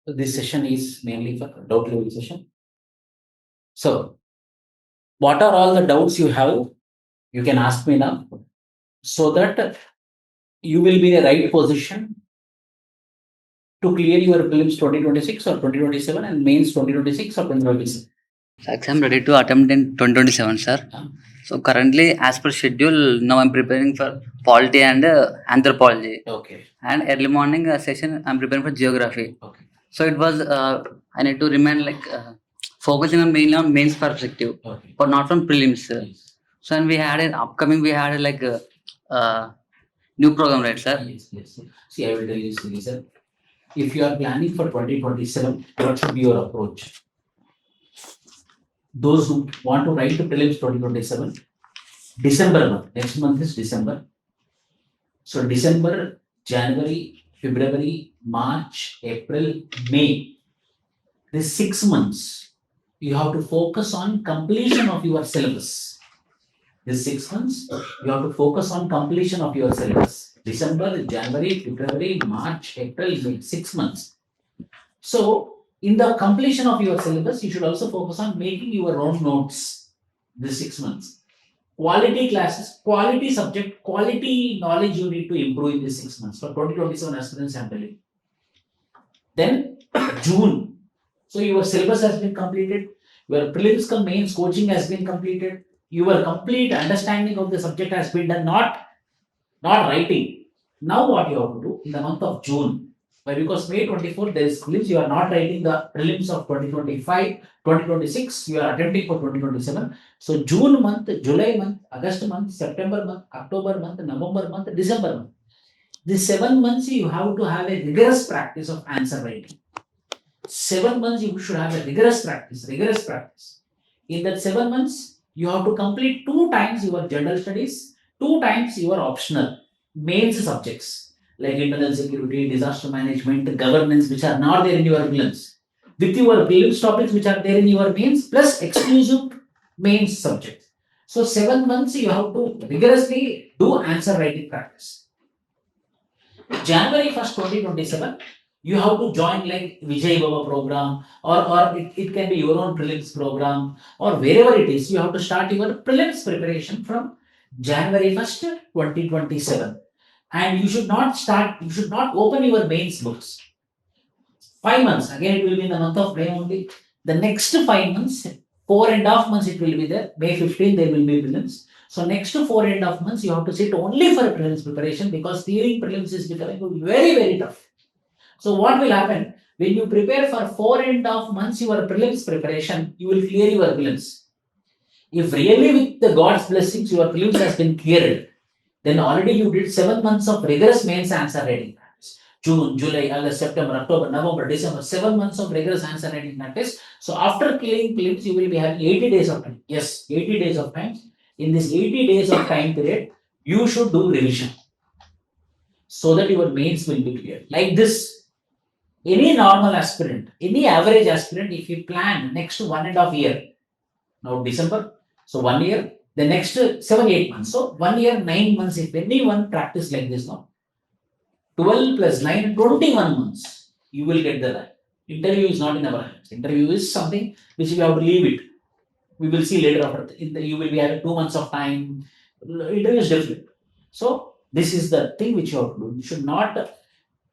This session is mainly for doubt level session. So, what are all the doubts you have? You can ask me now, so that you will be in the right position to clear your prelims 2026 or 2027 and mains 2026 or 2027. I'm ready to attempt in 2027, sir. So currently, as per schedule, now I'm preparing for polity and anthropology. Okay. And early morning session, I'm preparing for geography. Okay. So it was I need to remain like focusing on mainly on mains perspective, Okay. but not on prelims. Yes. So and we had an upcoming, we had like new program, right, sir? Yes. Yes. See, I will tell you, sir. If you are planning for 2027, what should be your approach? Those who want to write the prelims 2027, December month. Next month is December. So December, January, February, March, April, May. These 6 months, you have to focus on completion of your syllabus. These 6 months, you have to focus on completion of your syllabus. December, January, February, March, April, May, 6 months. So, in the completion of your syllabus, you should also focus on making your own notes these 6 months. Quality classes, quality subject, quality knowledge you need to improve in these 6 months for 2027 aspirants, I'm telling. Then, June. So, your syllabus has been completed, your prelims cum mains coaching has been completed, your complete understanding of the subject has been done, not writing. Now, what you have to do in the month of June? Why? Because May 24 there is prelims, you are not writing the prelims of 2025, 2026, you are attempting for 2027. So June month, July month, August month, September month, October month, November month, December month. These 7 months you have to have a rigorous practice of answer writing. 7 months you should have a rigorous practice. In that 7 months, you have to complete 2 times your general studies, 2 times your optional mains subjects like internal security, disaster management, governance, which are not there in your prelims. With your prelims topics which are there in your mains, plus exclusive mains subjects. So 7 months you have to rigorously do answer writing practice. January 1st, 2027, you have to join like Vijay Baba program, or it can be your own prelims program, or wherever it is, you have to start your prelims preparation from January 1st, 2027. And you should not open your mains books. 5 months, again it will be in the month of May only. The next 5 months, 4.5 months it will be there. May 15 there will be prelims. So next 4.5 months you have to sit only for prelims preparation, because clearing prelims is becoming very, very tough. So what will happen? When you prepare for 4.5 months your prelims preparation, you will clear your prelims. If really with the God's blessings your prelims has been cleared, then already you did 7 months of rigorous mains answer writing practice. June, July, August, September, October, November, December, 7 months of rigorous answer writing practice. So after clearing prelims, you will be having 80 days of time. Yes, 80 days of time. In this 80 days of time period, you should do revision so that your mains will be clear. Like this, any normal aspirant, any average aspirant, if you plan next 1.5 year, now December, so 1 year, the next 7-8 months. So 1 year, 9 months, if anyone practice like this now, 12 plus 9, 21 months, you will get the rank. Interview is not in our hands. Interview is something which we have to leave it. We will see later after. You will be having 2 months of time. Interview is different. So this is the thing which you have to do.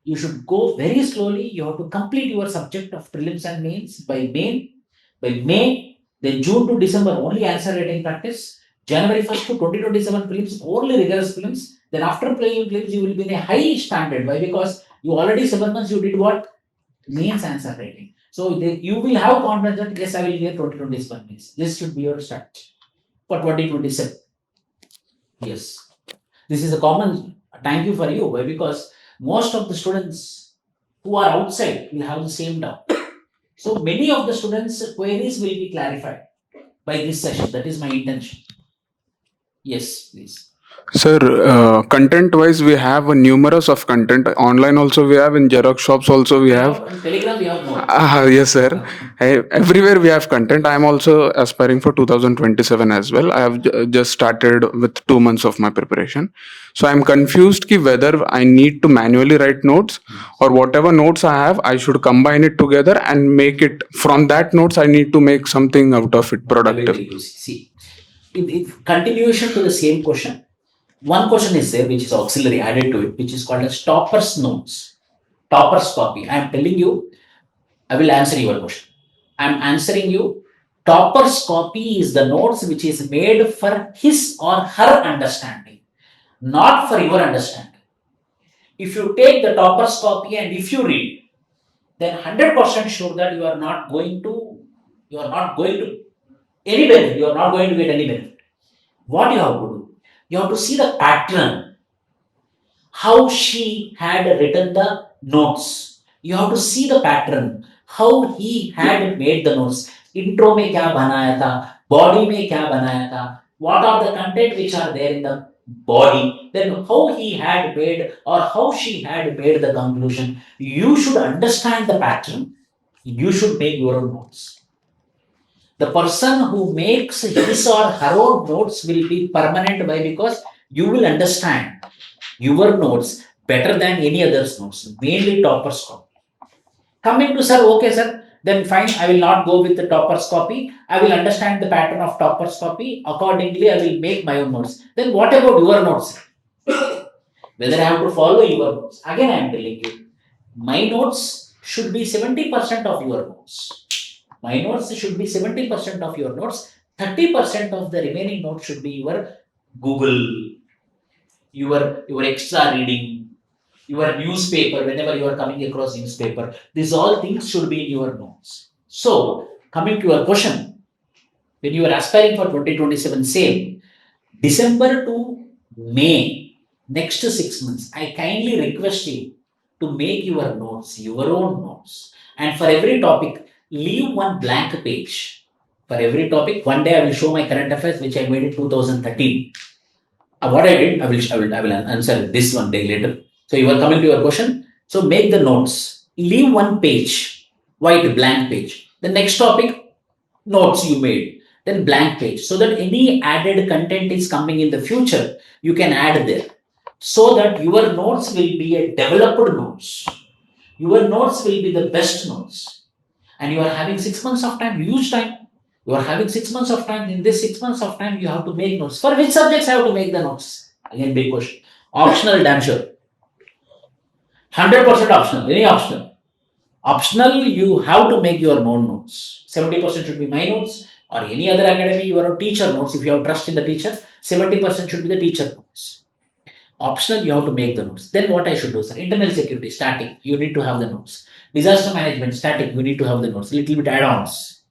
You should go very slowly. You have to complete your subject of prelims and mains by May, then June to December only answer writing practice. January 1st to 2027 prelims, only rigorous prelims. Then after playing prelims, you will be in a high standard. Why? Because you already 7 months you did what? Mains answer writing. So you will have confidence that yes, I will get 2027 mains. This should be your strategy for 2027. Yes. This is a common thank you for you. Why? Because most of the students who are outside will have the same doubt. So many of the students' queries will be clarified by this session. That is my intention. Yes, please. Sir, content-wise, we have a numerous of content. Online also we have, in Xerox shops also we have. On Telegram, we have more. Yes, sir. Everywhere we have content. I am also aspiring for 2027 as well. I have just started with 2 months of my preparation. So I'm confused ki whether I need to manually write notes, or whatever notes I have, I should combine it together and make it from that notes. I need to make something out of it I will productive. tell you. See, in continuation to the same question, one question is there which is auxiliary added to it, which is called as topper's notes, topper's copy. I am telling you, I will answer your question. I am answering you. Topper's copy is the notes which is made for his or her understanding, not for your understanding. If you take the topper's copy and if you read, then 100% sure that you are not going to any benefit. You are not going to get any benefit. What you have to do? You have to see the pattern, how she had written the notes. You have to see the pattern, how he had made the notes. Intro में क्या बनाया था, body में क्या बनाया था, what are the content which are there in the body, then how he had made or how she had made the conclusion. You should understand the pattern. You should make your own notes. The person who makes his or her own notes will be permanent. Why? Because you will understand your notes better than any other's notes, mainly topper's copy. Coming to sir, okay sir, then fine, I will not go with the topper's copy. I will understand the pattern of topper's copy. Accordingly, I will make my own notes. Then what about your notes? Whether I have to follow your notes? Again, I am telling you, my notes should be 70% of your notes. My notes should be 70% of your notes. 30% of the remaining notes should be your Google, your extra reading, your newspaper, whenever you are coming across newspaper. These all things should be in your notes. So, coming to your question, when you are aspiring for 2027 same, December to May, next 6 months, I kindly request you to make your notes, your own notes. And for every topic, leave one blank page. For every topic, one day I will show my current affairs, which I made in 2013. What I did, I will answer this one day later. So you are coming to your question. So make the notes. Leave one page, white blank page. The next topic, notes you made. Then blank page. So that any added content is coming in the future, you can add there. So that your notes will be a developed notes. Your notes will be the best notes. And you are having 6 months of time, huge time. You are having 6 months of time. In this 6 months of time, you have to make notes. For which subjects I have to make the notes? Again, big question. Optional, damn sure. 100% optional, any optional. Optional, you have to make your own notes. 70% should be my notes, or any other academy, your teacher notes. If you have trust in the teacher, 70% should be the teacher notes. Optional, you have to make the notes. Then what I should do, sir? Internal security, static, you need to have the notes. Disaster management, static, you need to have the notes. Little bit add-ons.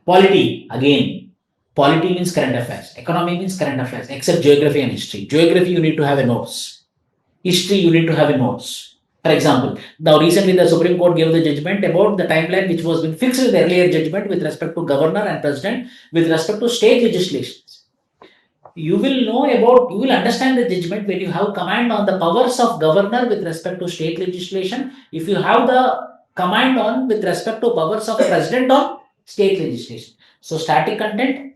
Polity, again, polity means current affairs. Economy means current affairs, except geography and history. Geography, you need to have a notes. History, you need to have a notes. For example, now recently the Supreme Court gave the judgment about the timeline which was been fixed in the earlier judgment with respect to governor and president, with respect to state legislations. You will understand the judgment when you have command on the powers of governor with respect to state legislation. If you have the command on with respect to powers of president on state legislation. So static content,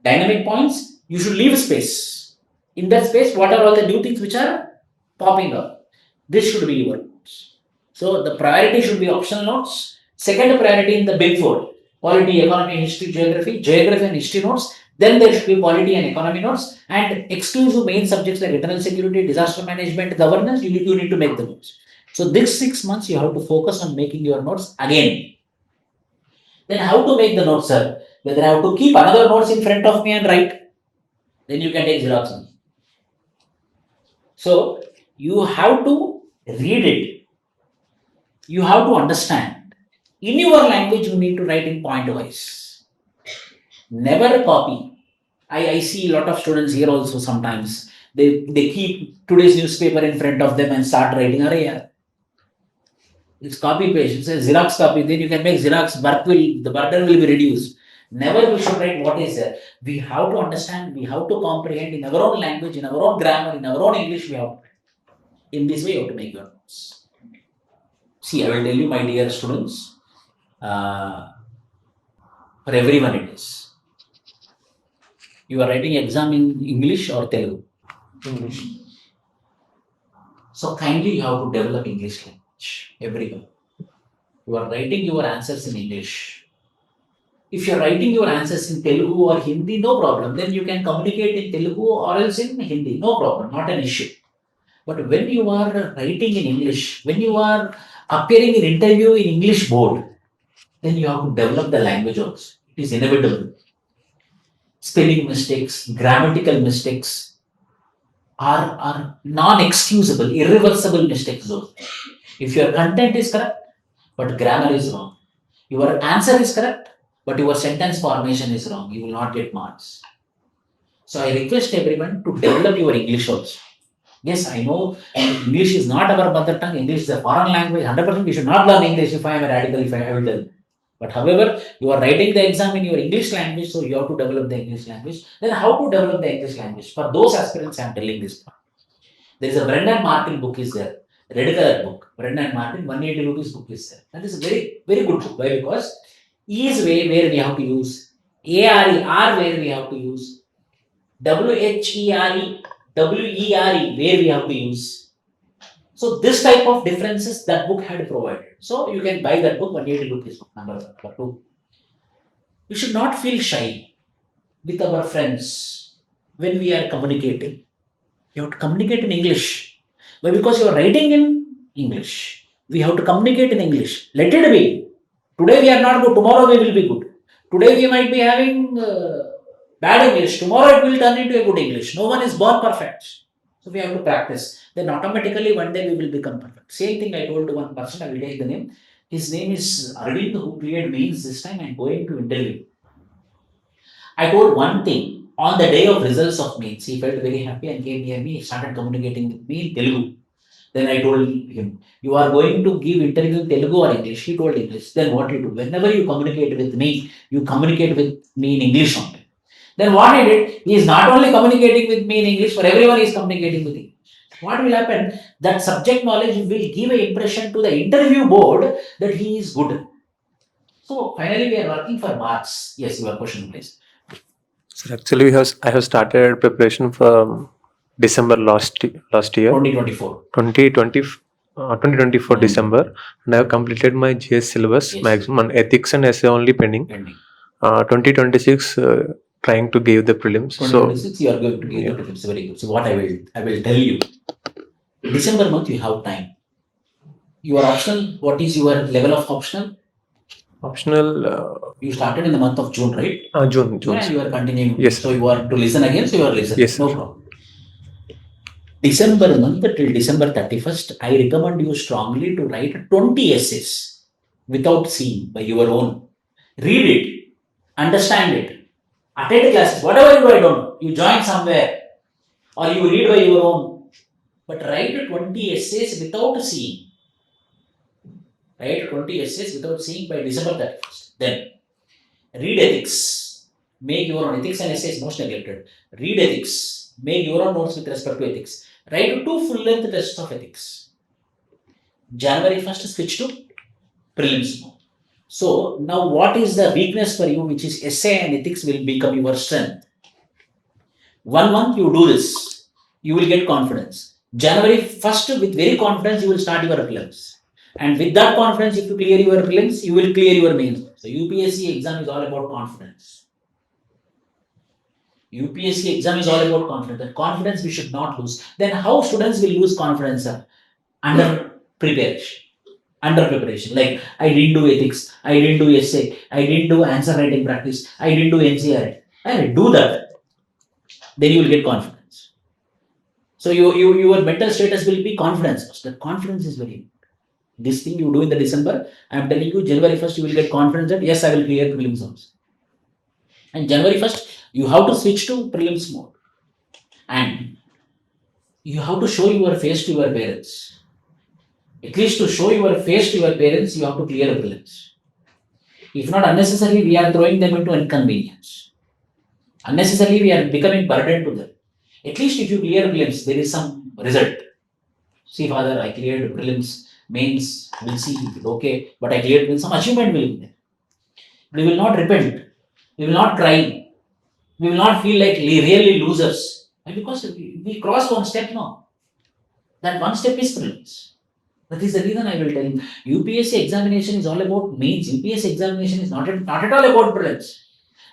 dynamic points, you should leave space. In that space, what are all the new things which are popping up? This should be your notes. So the priority should be optional notes. Second priority in the big four, polity, economy, history, geography and history notes. Then there should be polity and economy notes, and exclusive main subjects like internal security, disaster management, governance, you need to make the notes. So this 6 months you have to focus on making your notes again. Then how to make the notes, sir? Whether I have to keep another notes in front of me and write, then you can take Xerox. So you have to read it. You have to understand. In your language, you need to write in point wise. Never copy. I see a lot of students here also sometimes. They keep today's newspaper in front of them and start writing. It's copy paste. It's a Xerox copy. Then you can make Xerox. The burden will be reduced. Never we should write what is there. We have to understand, we have to comprehend in our own language, in our own grammar, in our own English, we have to. In this way, you have to make your notes. See, I will tell you, my dear students, for everyone it is. You are writing exam in English or Telugu? English. So kindly you have to develop English language, everyone. You are writing your answers in English. If you are writing your answers in Telugu or Hindi, no problem. Then you can communicate in Telugu or else in Hindi, no problem, not an issue. But when you are writing in English, when you are appearing in interview in English board, then you have to develop the language also. It is inevitable. Spelling mistakes, grammatical mistakes are non-excusable, irreversible mistakes those. If your content is correct, but grammar is wrong, your answer is correct, but your sentence formation is wrong, you will not get marks. So I request everyone to develop your English also. Yes, I know English is not our mother tongue, English is a foreign language, 100% we should not learn English if I am a radical, if I will tell. But however, you are writing the exam in your English language, so you have to develop the English language. Then how to develop the English language? For those aspirants, I am telling this part. There is a Brendan Martin book is there, red color book. Brendan Martin, 180 rupees book is there. That is a very, very good book. Why? Because E is way where we have to use, ARE, R where we have to use, WHERE, WERE where we have to use. So this type of differences that book had provided. So you can buy that book, 180 rupees book, number 1. Number 2. We should not feel shy with our friends when we are communicating. You have to communicate in English. Why? Because you are writing in English. We have to communicate in English. Let it be. Today we are not good, tomorrow we will be good. Today we might be having bad English, tomorrow it will turn into a good English. No one is born perfect. So we have to practice. Then automatically one day we will become perfect. Same thing I told to one person, I will take the name. His name is Arvind, who cleared mains this time and going to interview. I told one thing. On the day of results of mains, he felt very happy and came near me, started communicating with me in Telugu. Then I told him, you are going to give interview in Telugu or English? He told English. Then what you do? Whenever you communicate with me, you communicate with me in English only. Then what I did, he is not only communicating with me in English, for everyone he is communicating with English. What will happen? That subject knowledge will give an impression to the interview board that he is good. So finally we are working for marks. Yes, your question please. So actually, I have started preparation for December last year, 2024. 2024 December, and I have completed my GS syllabus, Yes. maximum on ethics and essay only pending. Pending. 2026 trying to give the prelims. 2026 you are going to give the prelims. Very good. So what I will tell you. December month you have time. Your optional, what is your level of optional? Optional You started in the month of June, right? June. And you are continuing. Yes, So you are to listen again, so you are listening. Yes, No sir. problem. December month till December 31st, I recommend you strongly to write 20 essays without seeing by your own. Read it, understand it, attend classes, whatever you do, I don't know. You join somewhere or you read by your own. But write 20 essays without seeing. Write 20 essays without seeing by December 31st. Then read ethics. Make your own ethics and essays most neglected. Read ethics. Make your own notes with respect to ethics. Write 2 full-length tests of ethics. January 1st switch to prelims mode. So now what is the weakness for you, which is essay and ethics will become your strength. 1 month you do this, you will get confidence. January 1st with very confidence you will start your prelims. And with that confidence, if you clear your prelims, you will clear your mains. So UPSC exam is all about confidence. UPSC exam is all about confidence. That confidence we should not lose. Then how students will lose confidence, sir? Under preparation. Under preparation. Like I didn't do ethics, I didn't do essay, I didn't do answer writing practice, I didn't do NCR. I do that. Then you will get confidence. So your mental status will be confidence. That confidence is very important. This thing you do in the December, I am telling you, January 1st, you will get confidence that yes, I will clear prelims also. And January 1st, you have to switch to prelims mode. And you have to show your face to your parents. At least to show your face to your parents, you have to clear prelims. If not unnecessarily, we are throwing them into inconvenience. Unnecessarily, we are becoming burden to them. At least if you clear prelims, there is some result. See, father, I cleared prelims, mains, we'll see if it's okay, but I cleared prelims, some achievement will be there. We will not repent. We will not cry. We will not feel like really losers. And because we cross one step now. That one step is prelims. That is the reason I will tell you. UPSC examination is all about mains. UPSC examination is not at all about prelims.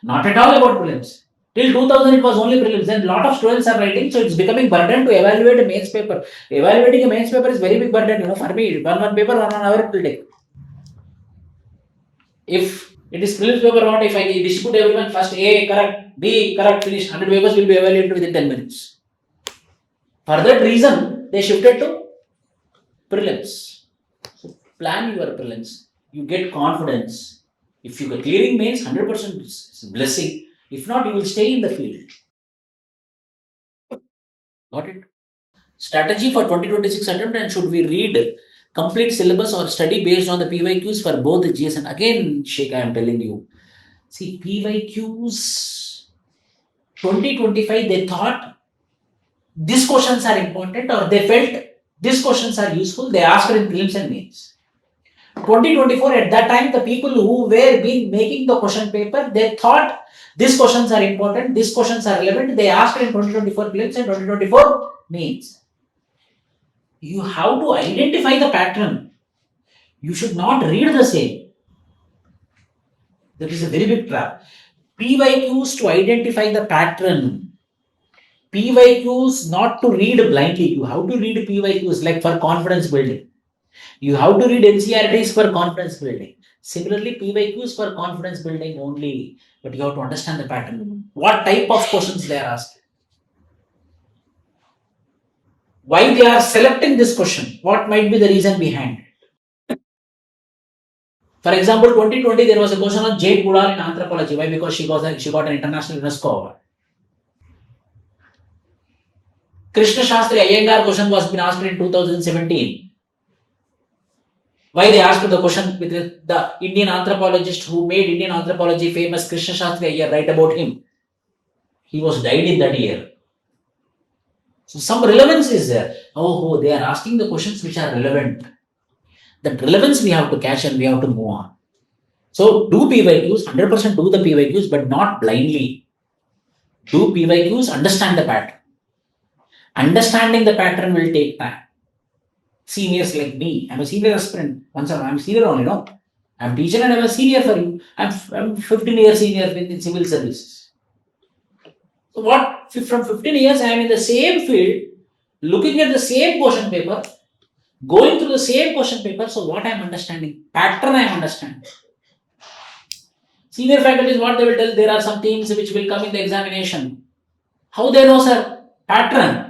Not at all about prelims. Till 2000 it was only prelims. Then lot of students are writing, so it's becoming burden to evaluate a mains paper. Evaluating a mains paper is very big burden. For me, one paper, 1 hour it will take. If it is prelims paper, not if I distribute everyone first A correct, B correct, finish, 100 papers will be evaluated within 10 minutes. For that reason, they shifted to prelims. So plan your prelims. You get confidence. If you are clearing mains, 100% is a blessing. If not, you will stay in the field. Got it? Strategy for 2026 attempt, and should we read complete syllabus or study based on the PYQs for both the GS and again, Sheikh, I am telling you. See, PYQs 2025, they thought these questions are important, or they felt these questions are useful. They asked in prelims and mains. 2024, at that time, the people who were been making the question paper, they thought these questions are important, these questions are relevant. They asked in 2024 prelims and 2024 mains. You have to identify the pattern. You should not read the same. That is a very big trap. PYQs to identify the pattern. PYQs not to read blindly. You have to read PYQs like for confidence building. You have to read NCRTs for confidence building. Similarly, PYQs for confidence building only. But you have to understand the pattern. What type of questions they are asked. Why they are selecting this question? What might be the reason behind it? For example, 2020 there was a question on Jade Goodall in anthropology. Why? Because she got an international UNESCO award. Krishna Shastri Iyengar question was been asked in 2017. Why they asked the question with the Indian anthropologist who made Indian anthropology famous, Krishna Shastri Iyer, write about him. He was died in that year. So some relevance is there. Oh, they are asking the questions which are relevant. That relevance we have to catch and we have to move on. So do PYQs, 100% do the PYQs, but not blindly. Do PYQs, understand the pattern. Understanding the pattern will take time. Seniors like me, I'm a senior aspirant. I'm senior only, no? I'm teacher and I'm a senior for you. I'm 15 years senior in civil services. So what, from 15 years, I am in the same field, looking at the same question paper, going through the same question paper. So what I am understanding? Pattern I am understanding. Senior faculty is what they will tell. There are some themes which will come in the examination. How they know, sir? Pattern.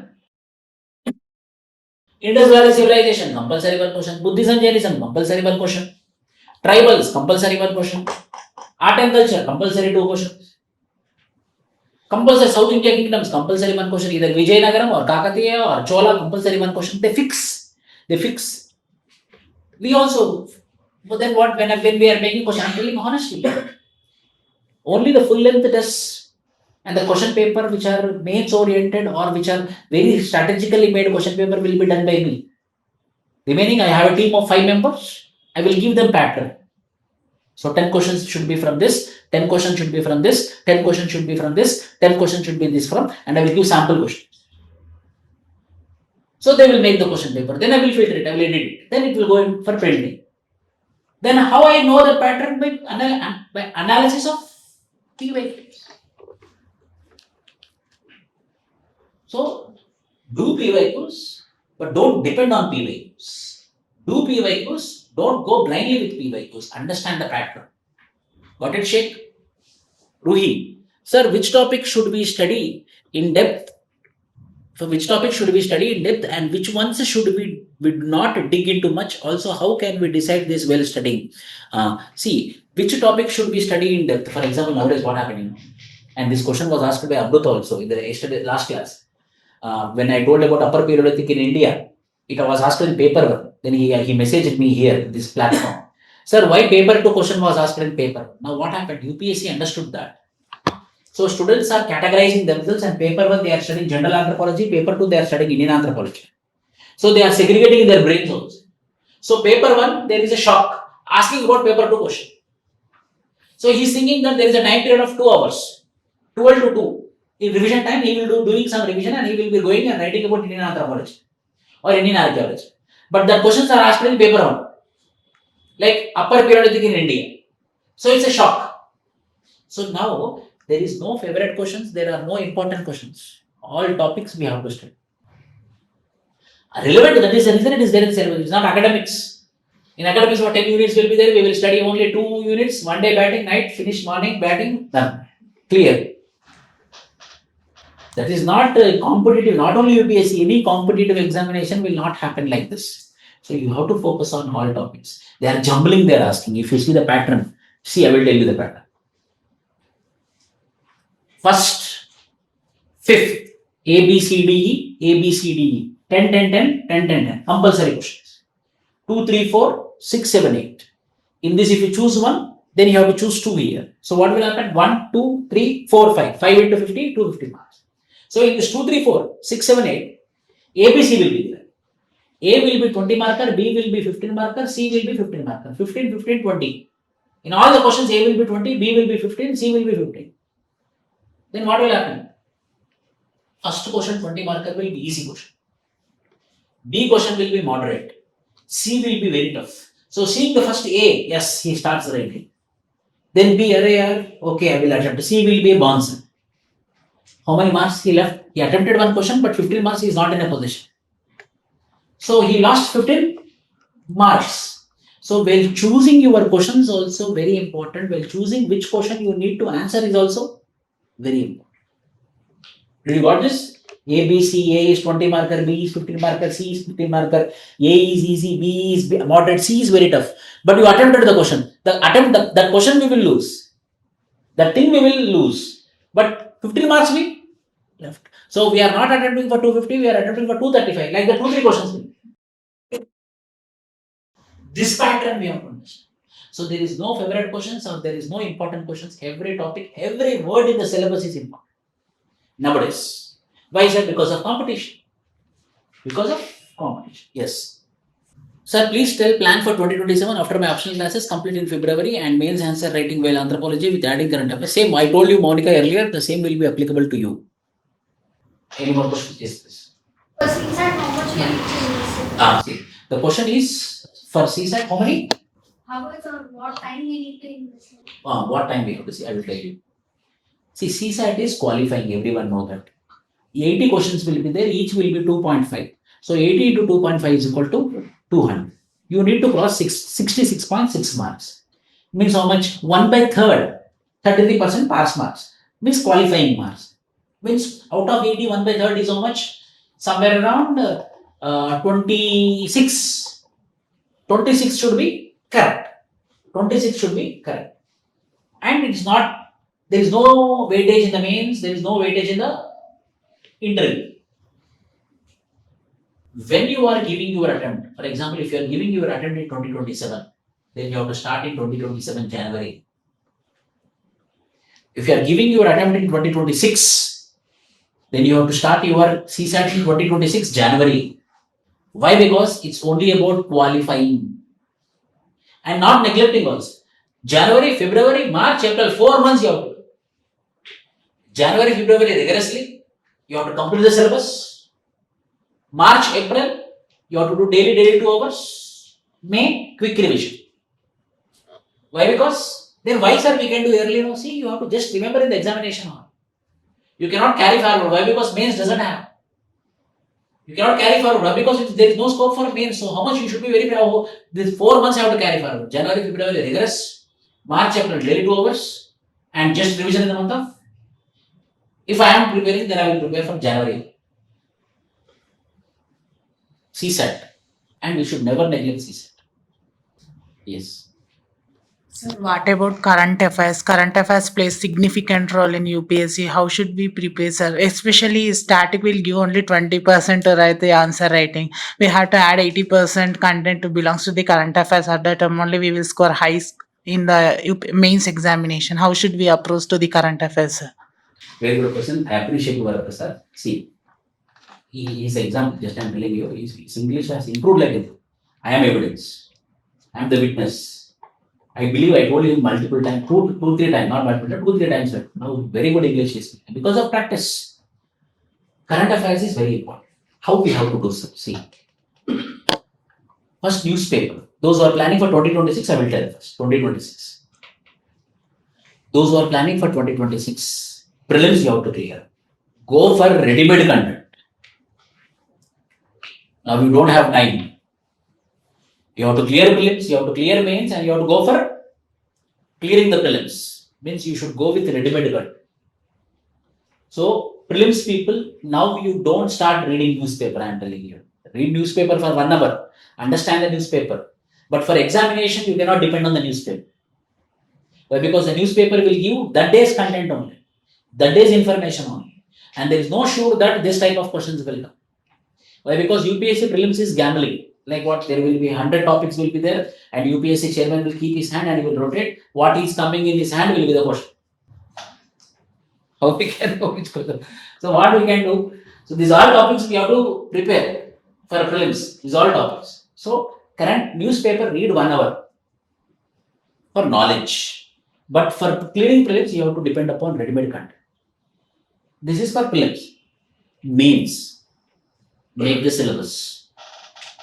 Indus Valley Civilization, compulsory one question. Buddhism, Jainism, compulsory one question. Tribals, compulsory one question. Art and culture, compulsory 2 questions. Compulsory South India kingdoms, compulsory one question. Either Vijayanagaram or Kakatiya or Chola, compulsory one question. They fix. We also, but then what, when we are making question, I'm telling honestly, only the full length tests and the question paper which are mains oriented or which are very strategically made question paper will be done by me. Remaining, I have a team of 5 members. I will give them pattern. So 10 questions should be from this, 10 questions should be from this, 10 questions should be from this, 10 questions should be this from, and I will give sample questions. So they will make the question paper. Then I will filter it, I will edit it. Then it will go in for printing. Then how I know the pattern? By analysis of PYQs. So do PYQs, but don't depend on PYQs. Do PYQs, don't go blindly with PYQs. Understand the pattern. Got it, Sheikh? Ruhi, sir, which topic should we study in depth? For which topic should we study in depth and which ones should we not dig into much? Also, how can we decide this while studying? See, which topic should we study in depth? For example, nowadays what happening? And this question was asked by Abdut also in the last class. When I told about upper periodic in India, it was asked in paper. Then he messaged me here, this platform. Sir, why paper 2 question was asked in paper? Now what happened? UPSC understood that. So students are categorizing themselves, and paper 1 they are studying general anthropology, paper 2 they are studying Indian anthropology. So they are segregating in their brains also. So paper 1 there is a shock asking about paper 2 question. So he is thinking that there is a time period of 2 hours, 12 to 2. In revision time, he will do doing some revision and he will be going and writing about Indian anthropology or Indian archaeology. But the questions are asked in paper 1, like upper periodic in India. So it's a shock. So now there is no favorite questions, there are no important questions. All topics we have to study. Relevant, that is the reason it is there in syllabus. It's not academics. In academics, what 10 units will be there, we will study only 2 units, one day batting, night, finish morning, batting, done. Clear. That is not competitive, not only UPSC, any competitive examination will not happen like this. So you have to focus on all topics. They are jumbling, they are asking. If you see the pattern, see, I will tell you the pattern. First, fifth, A, B, C, D, E, A, B, C, D, E. 10, 10, 10, 10, 10, 10. Compulsory questions. 2, 3, 4, 6, 7, 8. In this, if you choose one, then you have to choose 2 here. So what will happen? 1, 2, 3, 4, 5. 5 into 50, 250 marks. So in this 2, 3, 4, 6, 7, 8, A, B, C will be there. A will be 20 marker, B will be 15 marker, C will be 15 marker. 15, 15, 20. In all the questions, A will be 20, B will be 15, C will be 15. Then what will happen? First question 20 marker will be easy question. B question will be moderate. C will be very tough. So seeing the first A, yes, he starts writing. Then B, okay, I will attempt. C will be a bouncer. How many marks he left? He attempted one question, but 15 marks he is not in a position. So he lost 15 marks. So while choosing your questions also very important. While choosing which question you need to answer is also very important. Do you got this? A, B, C, A is 20 marker, B is 15 marker, C is 15 marker, A is easy, B is moderate, C is very tough. But you attempted the question. That question we will lose. That thing we will lose. But 15 marks we left. So we are not attempting for 250, we are attempting for 235. Like the 2-3 questions. This pattern we have to understand. So there is no favorite questions or there is no important questions. Every topic, every word in the syllabus is important. Nowadays. Why is that? Because of competition. Because of competition. Yes. Sir, please tell plan for 2027 after my optional classes complete in February and mains answer writing well anthropology with adding current affairs. Same, I told you Monica earlier, the same will be applicable to you. Any more questions? Yes, please. For CSAT, how much will you See. The question is for CSAT, how many? How much or what time we need to invest? What time we have to see? I will tell you. See, CSAT is qualifying, everyone know that. 80 questions will be there, each will be 2.5. So 80 into 2.5 is equal to 200. You need to cross 66.6 marks. Means how much? 1 by third, 33% pass marks. Means qualifying marks. Means out of 80, 1 by third is how much? Somewhere around 26. 26 should be correct. 26 should be correct. And it's not, there is no weightage in the mains, there is no weightage in the interview. When you are giving your attempt, for example, if you are giving your attempt in 2027, then you have to start in 2027 January. If you are giving your attempt in 2026, then you have to start your CSAT in 2026 January. Why? Because it's only about qualifying and not neglecting also. January, February, March, April, 4 months you have to do. January, February rigorously, you have to complete the syllabus. March, April, you have to do daily 2 hours. May, quick revision. Why? Because then why sir we can do early? No, see, you have to just remember in the examination hall. You cannot carry forward. Why? Because mains doesn't have. You cannot carry forward. Why? Because there is no scope for mains. So how much you should be very proud. These 4 months you have to carry forward. January, February rigorous. March, April daily 2 hours. And just revision in the month of. If I am preparing, then I will prepare from January. CSAT, and we should never neglect CSAT. Yes. Sir, what about current affairs? Current affairs plays significant role in UPSC. How should we prepare, sir? Especially static will give only 20% to write the answer writing. We have to add 80% content to belongs to the current affairs. At that time only we will score high in the mains examination. How should we approach to the current affairs, sir? Very good question. I appreciate your sir. See, his example, just I'm telling you, his English has improved like it. I am evidence. I am the witness. I believe I told him multiple times, two, 3 times, not multiple times, 2, 3 times. Sir. Now, very good English is because of practice. Current affairs is very important. How we have to do so? See, first newspaper. Those who are planning for 2026, I will tell first. 2026. Those who are planning for 2026, prelims you have to clear. Go for ready-made content. Now you don't have time. You have to clear prelims, you have to clear mains, and you have to go for clearing the prelims. Means you should go with ready-made content. So prelims people, now you don't start reading newspaper. I am telling you, read newspaper for 1 hour, understand the newspaper. But for examination, you cannot depend on the newspaper. Why? Because the newspaper will give that day's content only, that day's information only, and there is no sure that this type of questions will come. Why? Because UPSC prelims is gambling. Like what? There will be 100 topics will be there, and UPSC chairman will keep his hand and he will rotate. What is coming in his hand will be the question. How we can know which question? So what we can do? So these are topics we have to prepare for prelims. These are topics. So current newspaper read 1 hour for knowledge, but for clearing prelims you have to depend upon ready-made content. This is for prelims. Means make the syllabus.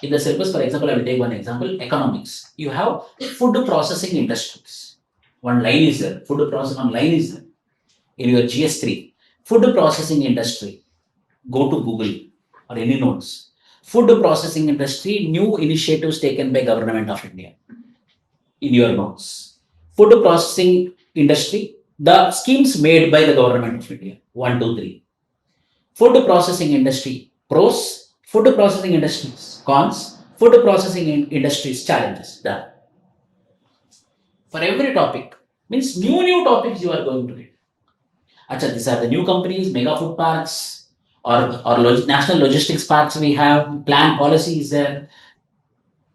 In the syllabus, for example, I will take one example, economics. You have food processing industries. One line is there, food processing, one line is there. In your GS3, food processing industry, go to Google or any notes. Food processing industry, new initiatives taken by Government of India. In your notes. Food processing industry, the schemes made by the Government of India. 1, 2, 3. Food processing industry, pros. Food processing industries, cons. Food processing industries, challenges. Done. For every topic, means new topics you are going to read. Achha, these are the new companies, mega food parks, or national logistics parks we have, plan policy is there.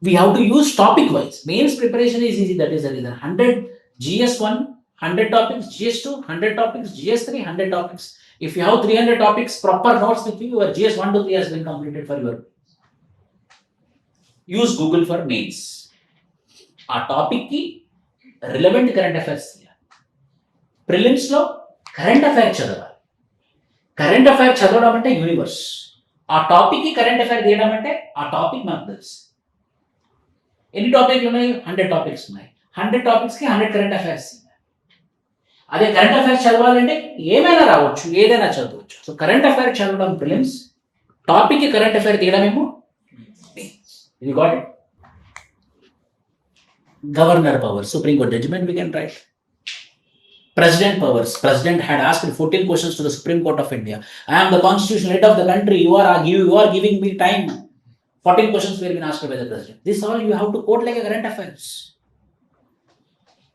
We have to use topic wise. Mains preparation is easy, that is 100 GS1, 100 topics, GS2, 100 topics, GS3, 100 topics. If you have 300 topics, proper notes with you, your GS1 to 3 has been completed for your. Use Google for mains. A topic ki relevant current affairs. Prelims lo current affairs chadava. Current affairs chadavadam ante universe. A topic ki current affairs diyadam ante a topic map తెలుసు. ఎన్ని టాపిక్లు ఉన్నాయి 100 topics ఉన్నాయి 100 topics కి 100 current affairs అదే current affairs చదవాలంటే ఏమైనా రావచ్చు ఏదైనా చదవచ్చు సో కరెంట్ అఫైర్స్ చదవడం ప్రిలిమ్స్ టాపిక్ కి కరెంట్ అఫైర్ తీయడం ఏమో ఇది got it governor power supreme court judgement we can write president powers president had asked 14 questions to the Supreme Court of India. I am the constitutional head of the country, you are giving me time. 14 questions were been asked by the president. This all you have to quote like a current affairs.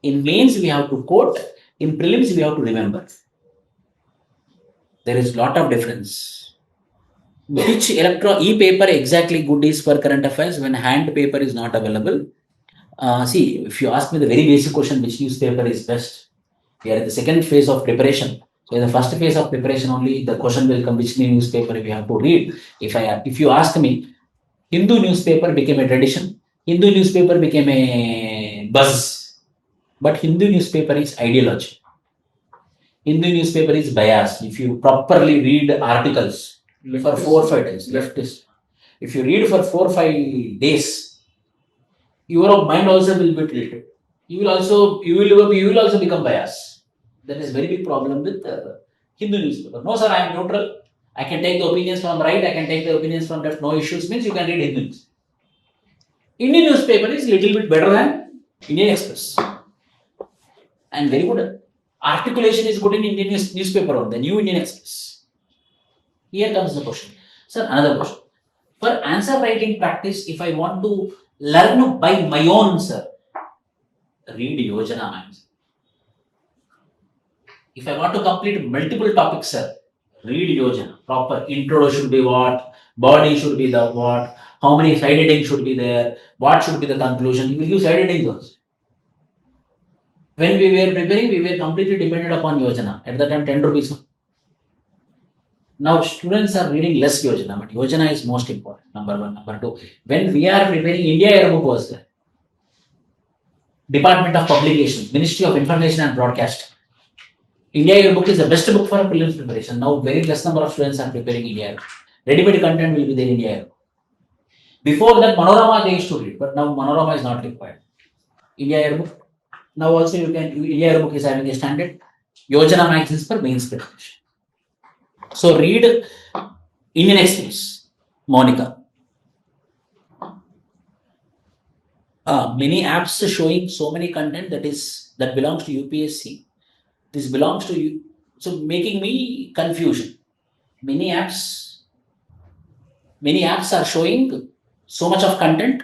In mains we have to quote, in prelims we have to remember. There is lot of difference. Which e-paper exactly good is for current affairs when hand paper is not available? See, if you ask me the very basic question, which newspaper is best? We are at the second phase of preparation. So in the first phase of preparation only, the question will come which newspaper we have to read. If you ask me, Hindu newspaper became a tradition. Hindu newspaper became a buzz. But Hindu newspaper is ideology. Hindu newspaper is bias. If you properly read articles for 4 or 5 days, leftist. If you read for 4 or 5 days, your mind also will be tilted. You will also become biased. That is very big problem with Hindu newspaper. No sir, I am neutral. I can take the opinions from right, I can take the opinions from left, no issues, means you can read Hindu news. Indian newspaper is little bit better than Indian Express. And very good. Articulation is good in Indian newspaper on the New Indian Express. Here comes the question. Sir, another question. For answer writing practice, if I want to learn by my own, sir, read Yojana, ma'am. If I want to complete multiple topics, sir, read Yojana. Proper intro should be what, body should be the what, how many slide headings should be there, what should be the conclusion. You will use slide headings also. When we were preparing, we were completely dependent upon Yojana. At that time, 10 rupees. Now students are reading less Yojana, but Yojana is most important. Number one. Number two, when we are preparing, India Yearbook was there. Department of Publications, Ministry of Information and Broadcast. India Yearbook is the best book for prelims preparation. Now very less number of students are preparing India Yearbook. Ready-made content will be there in India Yearbook. Before that, Manorama they used to read, but now Manorama is not required. India Yearbook. Now also you can, India Yearbook is having a standard. Yojana magazines for mains preparation. So read Indian Express, Monica. Many apps showing so many content that belongs to UPSC. This belongs to you, so making me confusion. Many apps are showing so much of content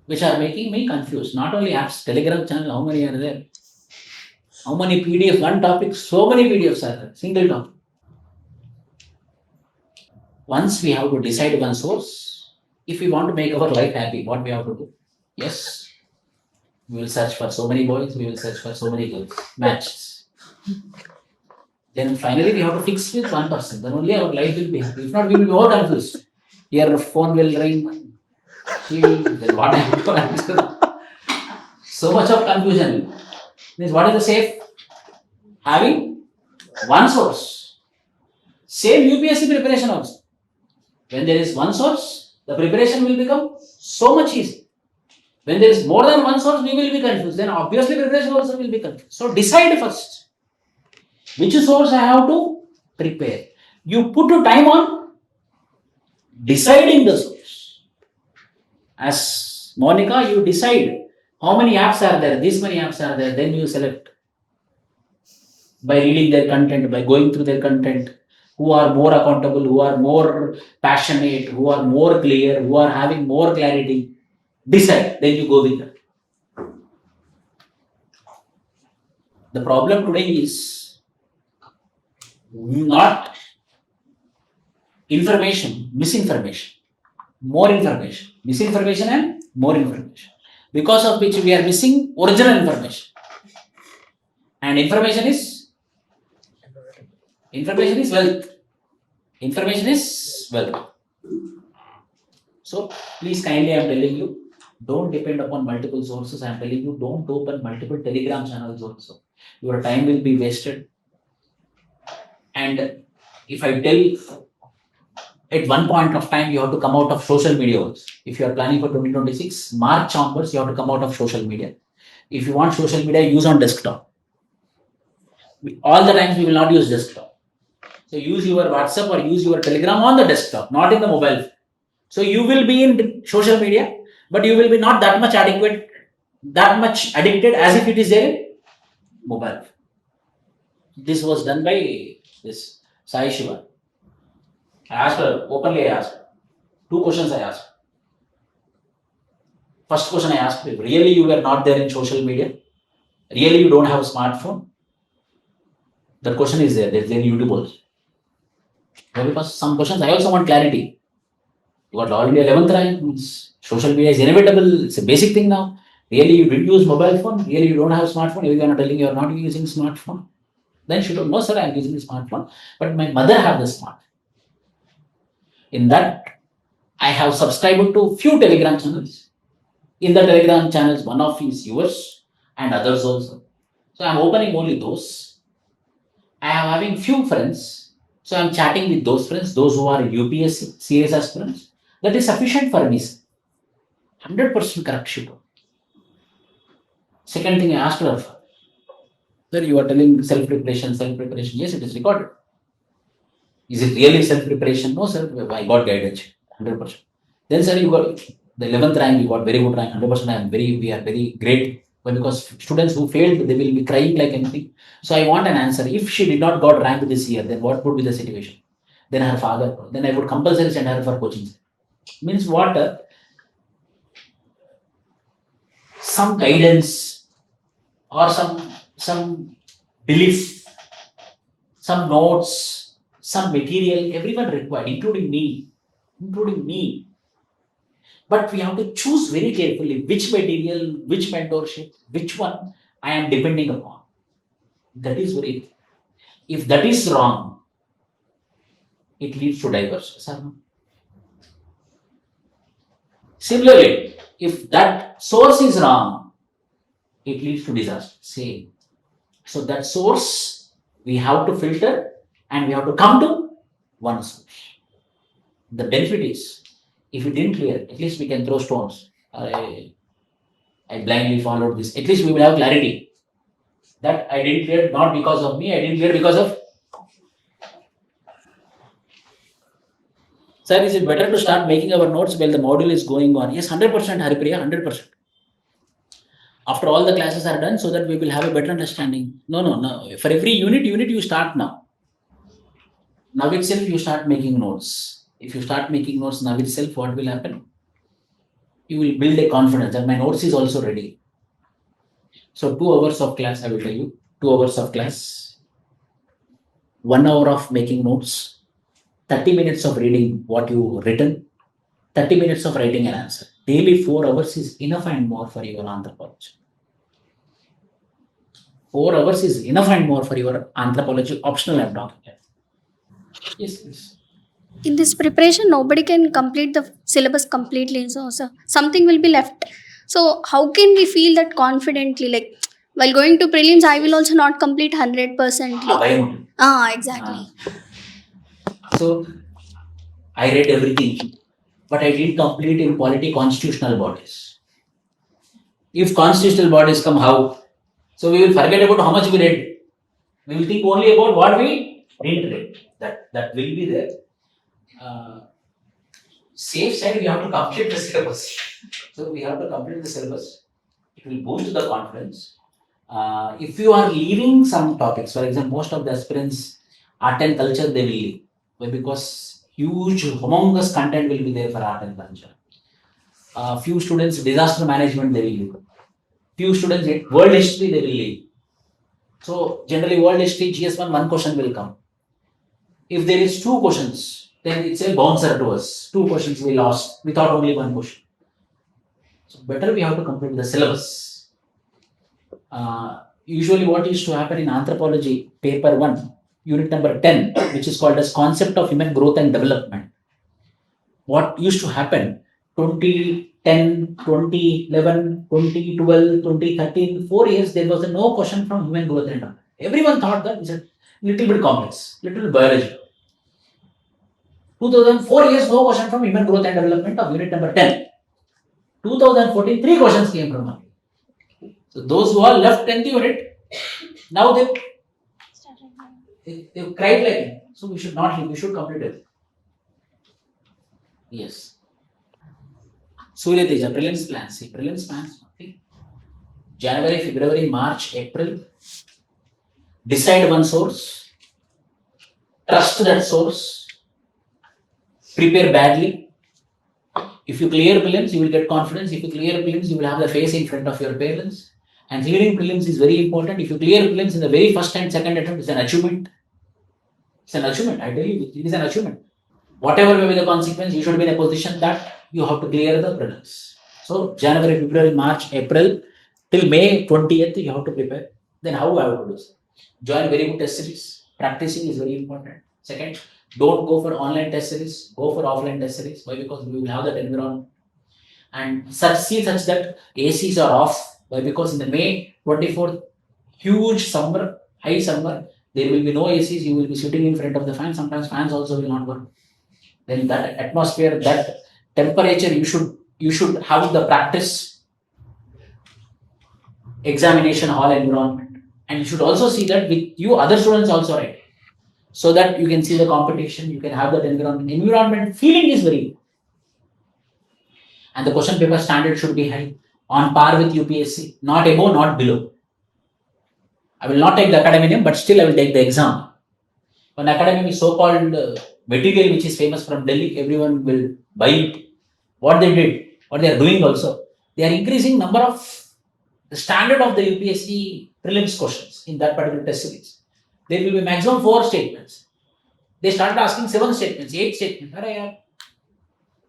which are making me confused. Not only apps, Telegram channel, how many are there? How many PDF, one topic, so many PDFs are there, single topic. Once we have to decide one source, if we want to make our life happy, what we have to do? Yes, we will search for so many boys, we will search for so many girls, matches. Then finally we have to fix with one person, then only our life will be happy. If not, we will be more confused. Your phone will ring, then what I have to answer? So much of confusion. Means what is the safe? Having one source. Same UPSC preparation also. When there is one source, the preparation will become so much easy. When there is more than one source, we will be confused. Then obviously preparation also will be confused. So decide first. Which source I have to prepare? You put your time on deciding the source. As Monica, you decide how many apps are there, this many apps are there, then you select by reading their content, by going through their content, who are more accountable, who are more passionate, who are more clear, who are having more clarity. Decide, then you go with that. The problem today is not information, misinformation, more information, misinformation and more information, because of which we are missing original information. And information is wealth. Information is wealth. So please kindly, I am telling you, don't depend upon multiple sources. I am telling you, don't open multiple Telegram channels also. Your time will be wasted. And if I tell, at one point of time, you have to come out of social media also. If you are planning for 2026, March onwards, you have to come out of social media. If you want social media, use on desktop. All the times we will not use desktop. So use your WhatsApp or use your Telegram on the desktop, not in the mobile. So you will be in social media, but you will be not that much addicted as if it is there in mobile. This was done by this Sai Shiva. I asked her, openly I asked her. 2 questions I asked. First question I asked her, really you were not there in social media? Really you don't have a smartphone? That question is there, there's in YouTube also. Because some questions I also want clarity. You got already 11th rank, means social media is inevitable, it's a basic thing now. Really you didn't use mobile phone? Really you don't have a smartphone? Everyone are telling you are not using smartphone. Then she told, no sir, I am using the smartphone, but my mother have the smartphone. In that, I have subscribed to few Telegram channels. In the Telegram channels, one of is yours and others also. So I am opening only those. I am having few friends. So I am chatting with those friends, those who are UPSC, CS aspirants. That is sufficient for me. 100% correct she told. Second thing I asked her for. Sir, you are telling self-preparation. Yes, it is recorded. Is it really self-preparation? No, sir, I got guidance, 100%. Then, sir, you got the 11th rank, you got very good rank, 100%. We are very great. But because students who failed, they will be crying like anything. So I want an answer. If she did not got rank this year, then what would be the situation? Then her father, then I would compulsory send her for coaching. Means what? Some guidance or some belief, some notes, some material, everyone required, including me. But we have to choose very carefully which material, which mentorship, which one I am depending upon. That is very, if that is wrong, it leads to diverse. Similarly, if that source is wrong, it leads to disaster. Same. So that source we have to filter and we have to come to one source. The benefit is, if we didn't clear, at least we can throw stones. I blindly followed this. At least we will have clarity that I didn't clear not because of me, I didn't clear because of. Sir, is it better to start making our notes while the module is going on? Yes, 100%, Haripriya, 100%. After all the classes are done, so that we will have a better understanding. No. For every unit you start now. Now itself you start making notes. If you start making notes now itself, what will happen? You will build a confidence that my notes is also ready. So 2 hours of class, I will tell you. 2 hours of class. 1 hour of making notes. 30 minutes of reading what you written. 30 minutes of writing an answer. Daily 4 hours is enough and more for your anthropology. 4 hours is enough and more for your anthropology optional I'm talking about. Yes, please. In this preparation, nobody can complete the syllabus completely. So something will be left. So how can we feel that confidently? Like while going to prelims, I will also not complete 100%. Exactly. So I read everything, but I didn't complete in quality constitutional bodies. If constitutional bodies come, how? So we will forget about how much we read. We will think only about what we didn't read. That will be there. Safe side, we have to complete the syllabus. So we have to complete the syllabus. It will boost the confidence. If you are leaving some topics, for example, most of the aspirants, art and culture, they will leave. Why? Because huge, humongous content will be there for art and culture. Few students, disaster management, they will leave. Few students, world history, they will leave. So generally, world history, GS1, one question will come. If there is 2 questions, then it's a bouncer to us. 2 questions we lost without only 1 question. So better we have to complete the syllabus. Usually what used to happen in anthropology, paper 1, unit number 10, which is called as concept of human growth and development. What used to happen, 2010, 2011, 2012, 2013, 4 years, there was no question from human growth and development. Everyone thought that it's a little bit complex, little biology. 2004 years, no question from human growth and development of unit number 10. 2014, 3 questions came from one. So those who are left 10th unit, now they've cried like it. So we should not leave, we should complete it. Yes. Surya Teja, prelims plans. See, prelims plans. Okay. January, February, March, April. Decide one source. Trust that source. Prepare badly. If you clear prelims, you will get confidence. If you clear prelims, you will have the face in front of your parents. And clearing prelims is very important. If you clear prelims in the very first and second attempt, it's an achievement. It's an achievement. I tell you, it is an achievement. Whatever may be the consequence, you should be in a position that you have to clear the prelims. So January, February, March, April, till May 20th, you have to prepare. Then how I would do this? Join very good test series. Practicing is very important. Second, don't go for online test series. Go for offline test series. Why? Because we will have that environment. And such that ACs are off. Why? Because in the May 24th, huge summer, high summer, there will be no ACs. You will be sitting in front of the fan. Sometimes fans also will not work. Then that atmosphere, that temperature, you should have the practice examination hall environment. And you should also see that with you other students also, right? So that you can see the competition, you can have that environment. Environment feeling is very. And the question paper standard should be high, on par with UPSC, not above, not below. I will not take the academic, but still I will take the exam. When academic is so-called material which is famous from Delhi, everyone will buy it. What they did, what they are doing also, they are increasing number of the standard of the UPSC prelims questions in that particular test series. There will be maximum 4 statements. They started asking 7 statements, 8 statements.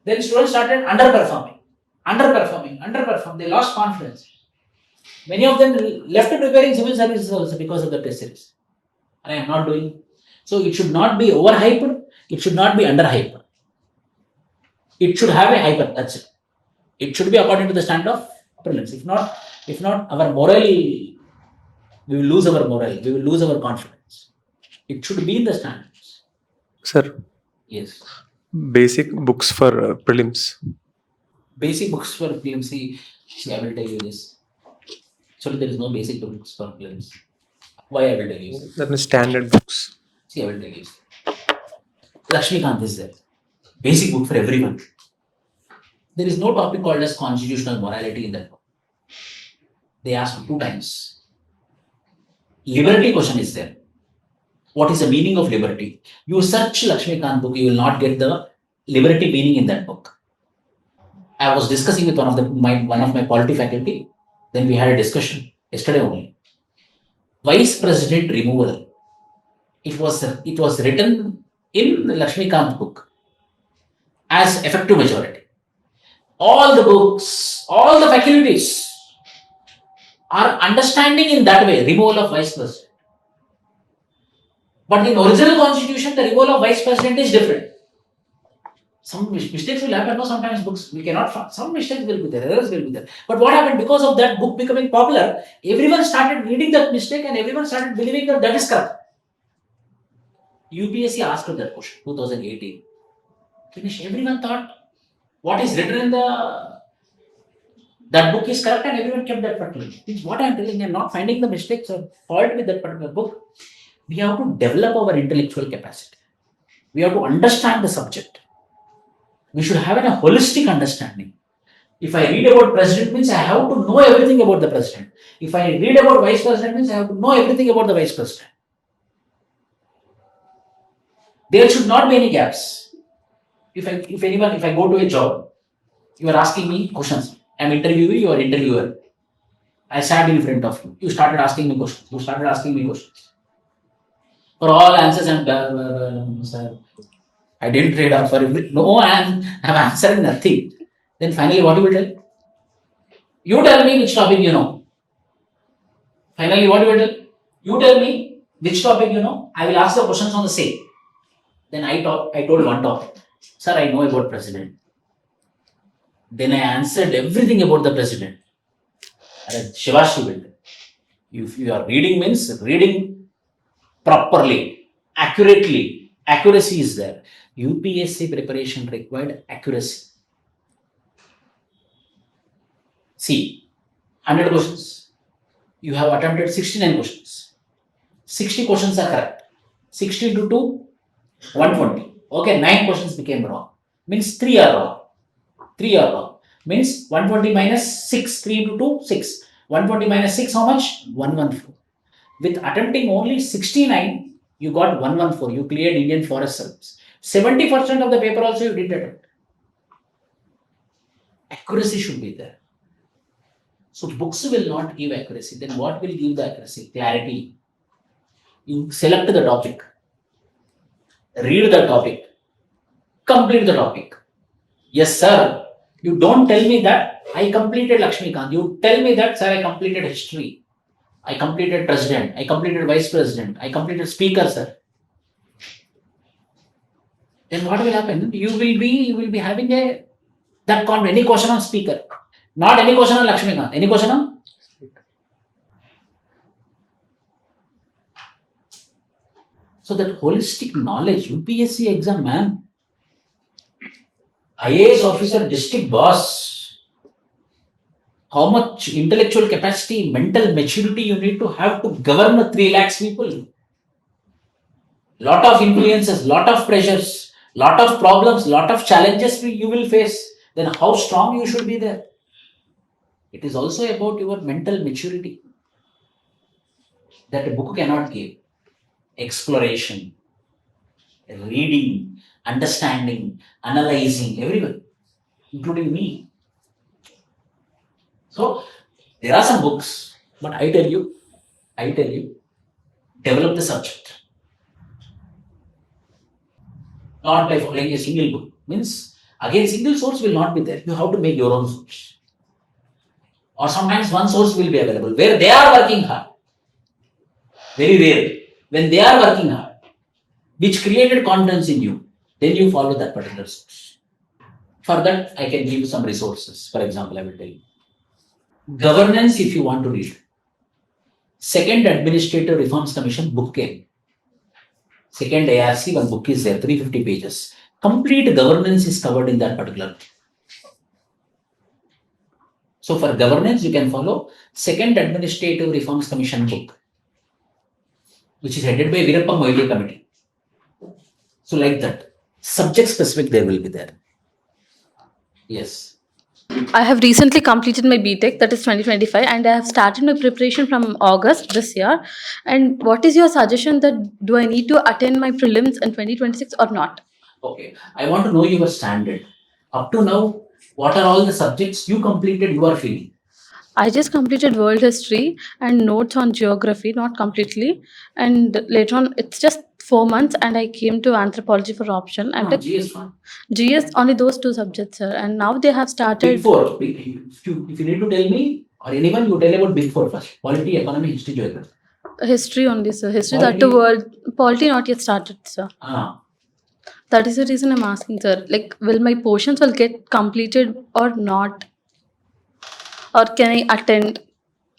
Then students started underperforming. They lost confidence. Many of them left preparing civil services also because of the test series. And I am not doing. So it should not be overhyped. It should not be underhyped. It should have a hyper. That's it. It should be according to the standard of prelims. If not, our morale, we will lose our morale. We will lose our confidence. It should be in the standards. Sir, Yes. basic books for prelims. Basic books for prelims. See, I will tell you this. Actually, there is no basic books for prelims. Why I will tell you this? That is standard books. See, I will tell you this. Lakshmikant is there. Basic book for everyone. There is no topic called as constitutional morality in that book. They asked 2 times. Liberty question is there. What is the meaning of liberty? You search Lakshmikant book, you will not get the liberty meaning in that book. I was discussing with one of my polity faculty. Then we had a discussion yesterday only. Vice President removal. It was written in the Lakshmikant book as effective majority. All the books, all the faculties are understanding in that way removal of vice president. But in original constitution, the removal of vice president is different. Some mistakes will happen. No, sometimes books we cannot find. Some mistakes will be there, errors will be there. But what happened because of that book becoming popular? Everyone started reading that mistake and everyone started believing that that is correct. UPSC asked that question, 2018. Finish. Everyone thought what is written in that book is correct and everyone kept that particular. It's what I am telling you. I am not finding the mistakes or fault with that particular book. We have to develop our intellectual capacity. We have to understand the subject. We should have a holistic understanding. If I read about president means I have to know everything about the president. If I read about vice president means I have to know everything about the vice president. There should not be any gaps. If I go to a job, you are asking me questions. I am interviewing you or interviewer. I sat in front of you. You started asking me questions. For all answers and sir, I didn't read up for every. No, I'm answering nothing. Then finally, what you will tell? You tell me which topic you know. Finally, what you will tell? You tell me which topic you know. I will ask the questions on the same. Then I told one topic. Sir, I know about president. Then I answered everything about the president. Shivashi will tell. If you are reading means reading properly, accurately. Accuracy is there. UPSC preparation required accuracy. See, 100 questions. You have attempted 69 questions. 60 questions are correct. 60 into 2, 120. Okay, 9 questions became wrong. Means 3 are wrong. 3 are wrong. Means 120 minus 6. 3 into 2, 6. 120 minus 6, how much? 114. With attempting only 69, you got 114. You cleared Indian Forest Service. 70% of the paper also you did attempt. Accuracy should be there. So books will not give accuracy. Then what will give the accuracy? Clarity. You select the topic. Read the topic. Complete the topic. Yes, sir. You don't tell me that I completed Lakshmikant. You tell me that, sir, I completed history. I completed president. I completed vice president. I completed speaker, sir. Then what will happen? You will be having any question on speaker. Not any question on Lakshmikant. Any question on? So that holistic knowledge, UPSC exam, man. IAS officer, district boss. How much intellectual capacity, mental maturity you need to have to govern 3 lakhs people. Lot of influences, lot of pressures, lot of problems, lot of challenges you will face. Then how strong you should be there. It is also about your mental maturity that a book cannot give. Exploration, reading, understanding, analyzing, everyone, including me. So, There are some books, but I tell you, develop the subject. Not by following a single book. Means, again, single source will not be there. You have to make your own source. Or sometimes one source will be available where they are working hard. Very rare. When they are working hard, which created confidence in you, then you follow that particular source. For that, I can give you some resources. For example, I will tell you. Governance, if you want to read. Second Administrative Reforms Commission book came. Second ARC, one book is there, 350 pages. Complete governance is covered in that particular book. So for governance, you can follow Second Administrative Reforms Commission book, which is headed by Virappa Moile Committee. So like that, subject specific there will be there. Yes. I have recently completed my BTech, that is 2025, and I have started my preparation from August this year. And what is your suggestion that do I need to attend my prelims in 2026 or not? Okay. I want to know your standard. Up to now, what are all the subjects you completed you are feeling? I just completed world history and notes on geography, not completely. And later on, it's just 4 months, and I came to anthropology for option. And GS one. GS only those two subjects, sir. And now they have Big started four. If you need to tell me or anyone, you tell about big four first. Polity, economy, history, geography. history only, sir. History Polity? that the world polity not yet started, sir. Ah. That is the reason I'm asking, sir. Like, will my portions will get completed or not? Or can I attend?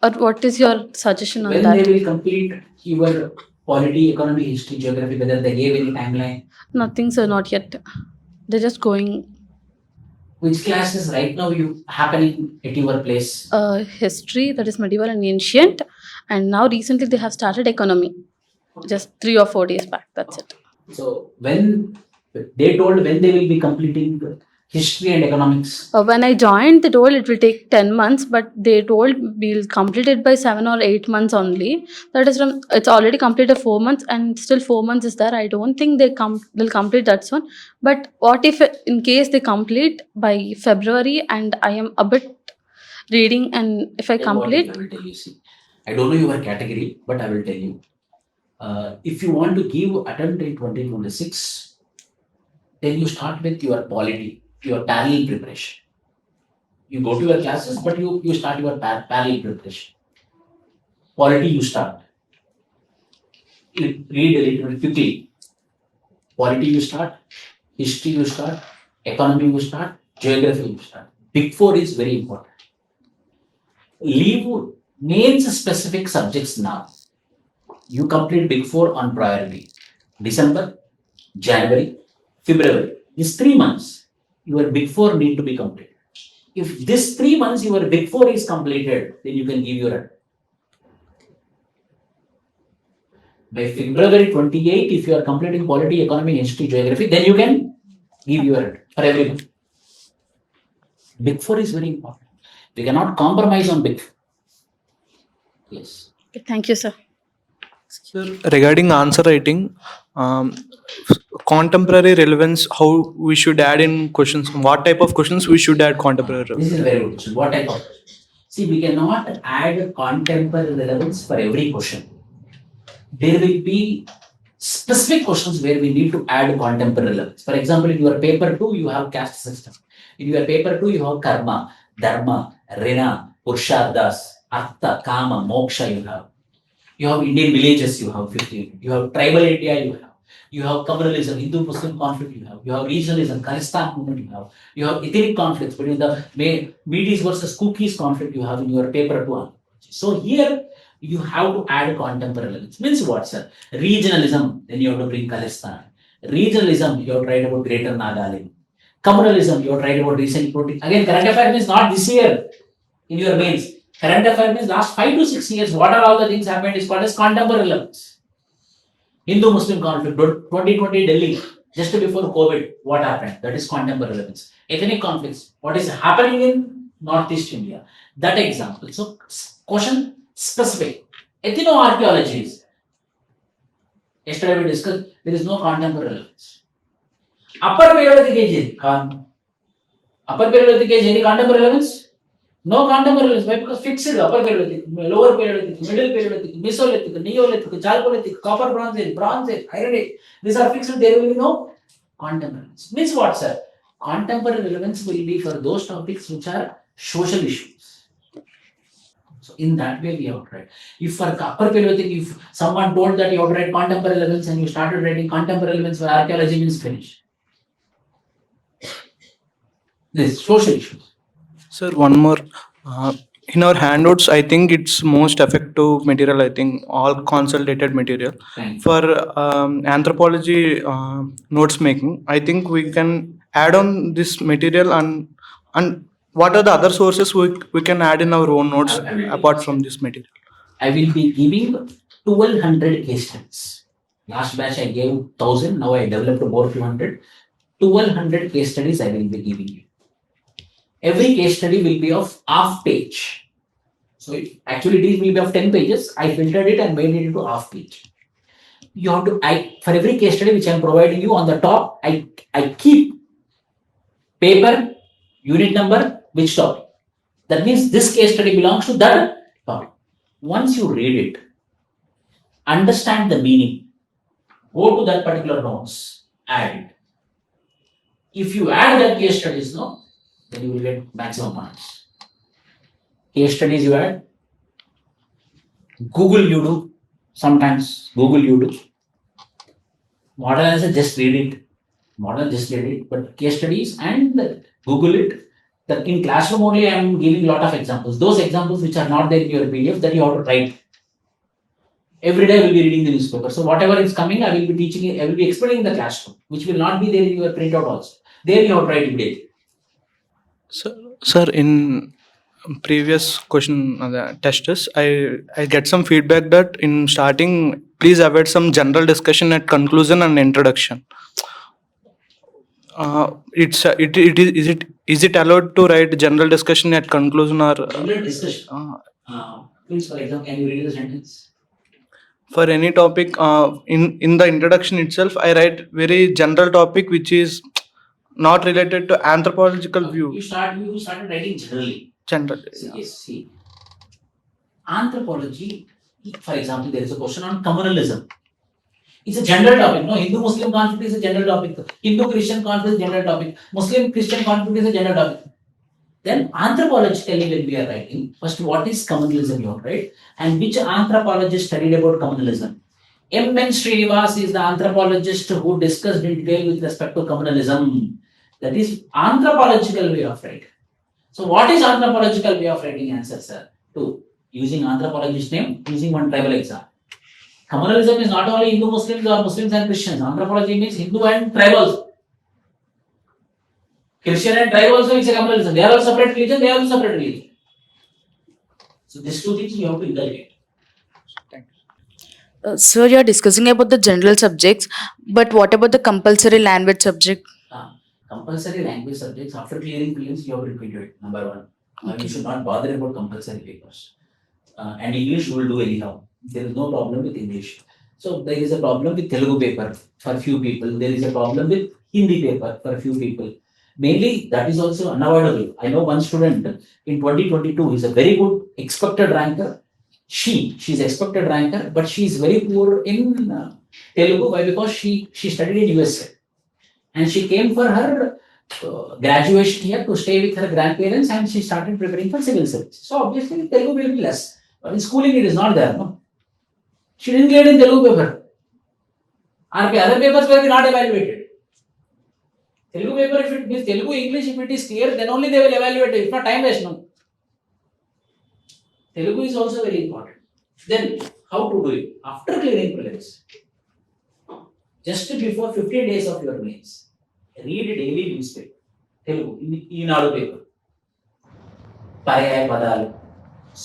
Or what is your suggestion on When that? they will complete your polity, economy, history, geography, whether they gave any timeline? Nothing, sir, not yet. They're just going Which classes right now you happening at your place? history, that is medieval and ancient. And now recently they have started economy. Just 3 or 4 days back. That's it. So when they told when they will be completing the history and economics? When I joined, they told it will take 10 months, but they told we'll complete it by 7 or 8 months only. That is from, it's already completed 4 months and still 4 months is there. I don't think they'll complete that soon. But what if in case they complete by February and I am a bit reading, and if I Then what complete, I will tell you, see, I don't know your category, but I will tell you. If you want to give attempt in 2026, then you start with your polity, your parallel preparation. You go to your classes, but you start your parallel preparation. Polity you start. You read a little bit quickly. Polity you start, history you start, economy you start, geography you start. Big four is very important. Leave names specific subjects now. You complete big four on priority. December, January, February. These 3 months, your big four need to be completed. If this 3 months your big four is completed, then you can give your by February 28, if you are completing polity, economy, history, geography, then you can give your for everyone. Big four is very important. We cannot compromise on big four. Yes. thank you, sir. Sir, regarding answer writing, contemporary relevance, how we should add in questions, what type of questions we should add contemporary relevance? This is a very good question. What type of question? See, we cannot add contemporary relevance for every question. There will be specific questions where we need to add contemporary relevance. For example, in your paper 2, you have caste system. In your paper 2, you have karma, dharma, rena, purushadhas, artha, kama, moksha you have. You have Indian villages, you have 15. You have tribal India, you have. You have communalism, Hindu-Muslim conflict, you have. You have regionalism, Khalistan movement, you have. You have ethnic conflicts between the Medes versus Cookies conflict, you have in your paper 2. So here, you have to add contemporary relevance. Means what, sir? Regionalism, then you have to bring Khalistan. Regionalism, you have to write about Greater Nagaland. Communalism, you have to write about recent protest. Again, current affair means not this year in your mains. Current affair means last 5 to 6 years, what are all the things happened is called as contemporary relevance. Hindu-Muslim conflict, 2020 Delhi, just before COVID, what happened? That is contemporary relevance. Ethnic conflicts, what is happening in Northeast India? That example. So, question specific. Ethno-archaeology is, yesterday we discussed, there is no contemporary relevance. Upper Paleolithic age, upper Paleolithic age, any contemporary relevance? No contemporary relevance. Why? Because fixed upper Paleolithic, lower Paleolithic, middle Paleolithic, Mesolithic, Neolithic, Chalcolithic, Copper, Bronze Age, Bronze Age, Iron Age. These are fixed. There will be no contemporary relevance. Means what, sir? Contemporary relevance will be for those topics which are social issues. So in that way we have to write. If for upper Paleolithic, if someone told that you have to write contemporary relevance and you started writing contemporary relevance for archaeology, means finished. This social issues. Sir, one more. In our handouts, I think it's most effective material. I think all consolidated material. Thank you. For anthropology notes making, I think we can add on this material and what are the other sources we can add in our own notes I will apart take from this. this material. I will be giving 1200 case studies. Last batch I gave 1000, now I developed more 200. 1200 case studies I will be giving you. Every case study will be of half page. So actually it will be of 10 pages. I filtered it and made it into half page. You have to, for every case study which I am providing you on the top, I keep paper, unit number, which topic. That means this case study belongs to that topic. Once you read it, understand the meaning, go to that particular notes, add it. If you add that case studies, no, then you will get maximum marks. Case studies you add, Google you do, sometimes Google you do. Model answer, just read it. Model, just read it. But case studies and Google it. That in classroom only I am giving a lot of examples. Those examples which are not there in your PDF, that you have to write. Every day I will be reading the newspaper. So whatever is coming, I will be teaching it, I will be explaining in the classroom, which will not be there in your printout also. There you have to write immediately. Sir, in previous question tests, I get some feedback that in starting, please avoid some general discussion at conclusion and introduction. Is it allowed to write general discussion at conclusion or General discussion. Please, for example, can you read the sentence? for any topic? In the introduction itself, I write very general topic which is not related to anthropological view. You started writing generally. General. Yes, see. Anthropology, for example, there is a question on communalism. It's a general topic. No, Hindu-Muslim conflict is a general topic. Hindu-Christian conflict is a general topic. Muslim-Christian conflict is a general topic. Then anthropologically when we are writing, first what is communalism you have, right? And which anthropologist studied about communalism? M.N. Srinivas is the anthropologist who discussed in detail with respect to communalism. That is anthropological way of writing. So what is anthropological way of writing answer, sir? 2. Using anthropologist name, using one tribal example. Communalism is not only Hindu-Muslims or Muslims and Christians. Anthropology means Hindu and tribals. Christian and tribe also is a communalism. They are all separate religion, they are also separate religion. So these two things you have to evaluate. Sir, you're discussing about the general subjects, but what about the compulsory language subject? Compulsory language subjects, after clearing prelims, you have to repeat it, number one. You should not bother about compulsory papers. And English you will do anyhow. There is no problem with English. So there is a problem with Telugu paper for few people. There is a problem with Hindi paper for few people. Mainly that is also unavoidable. I know one student in 2022 is a very good expected ranker. She's expected ranker, but she is very poor in Telugu. Why? Because she studied in USA. And she came for her graduation here to stay with her grandparents, and she started preparing for civil service. So obviously Telugu will be less. But in schooling it is not there, no? She didn't clear in Telugu paper. Other papers were not evaluated. Telugu paper, if it is Telugu, English, if it is clear, then only they will evaluate it. If not, time waste, no. Telugu is also very important. Then how to do it? After clearing prelims, just before 15 days of your mains, read daily newspaper. Telugu, Eenadu paper. పర్యాయ పదాలు,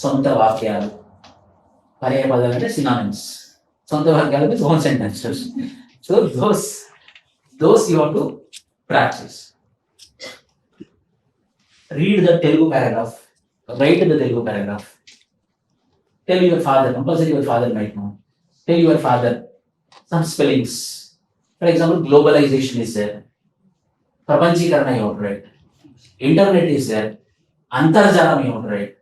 సొంత వాక్యాలు. పర్యాయ పదాలు అంటే synonyms. సొంత వాక్యాలు అంటే own sentences. So those you have to practice. Read the Telugu paragraph. Write the Telugu paragraph. Tell your father, compulsory your father might know. Tell your father some spellings. For example, globalization is there. Prapanchikarana you have to write. Internet is there. Antarjalam you have to write.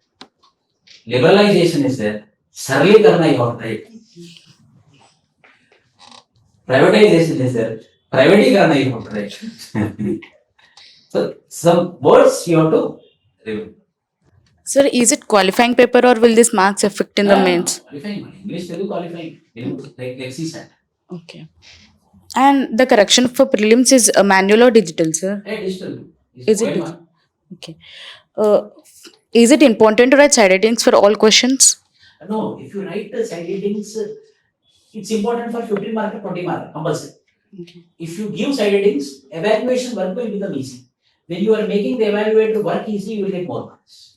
Liberalization is there. Sarlikarna you have to write. Privatization is there. Privatikarna you have to write. So some words you have to remember. Sir, is it qualifying paper or will this marks affect in the mains? Qualifying. English Telugu qualifying. Like CSAT. Okay. And the correction for prelims is manual or digital, sir? Digital. Is it digital? Okay. Is it important to write side headings for all questions? No, if you write the side headings, it's important for 15 mark or 20 mark, compulsory. Okay. If you give side headings, evaluation work will become easy. When you are making the evaluator work easy, you will get more marks.